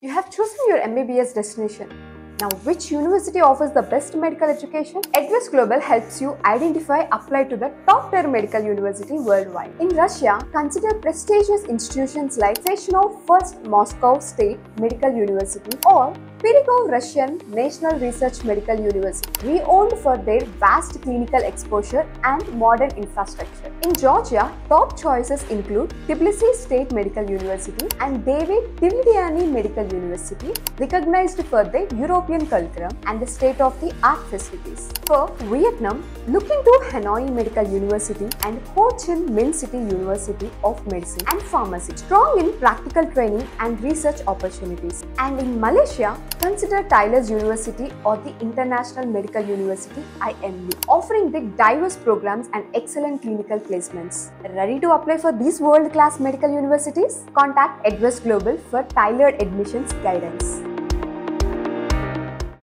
You have chosen your MBBS destination. Now, which university offers the best medical education? Edvest Global helps you identify, apply to the top tier medical university worldwide. In Russia, consider prestigious institutions like Sechenov First Moscow State Medical University or Pirogov Russian National Research Medical University, renowned for their vast clinical exposure and modern infrastructure. In Georgia, top choices include Tbilisi State Medical University and David Dividiani Medical University, recognized for their European curriculum and the state-of-the-art facilities. For Vietnam, look into Hanoi Medical University and Ho Chi Minh City University of Medicine and Pharmacy, strong in practical training and research opportunities. And in Malaysia, consider Tyler's University or the International Medical University IMU, offering the diverse programs and excellent clinical placements. Ready to apply for these world-class medical universities? Contact Edvest Global for tailored admissions guidance.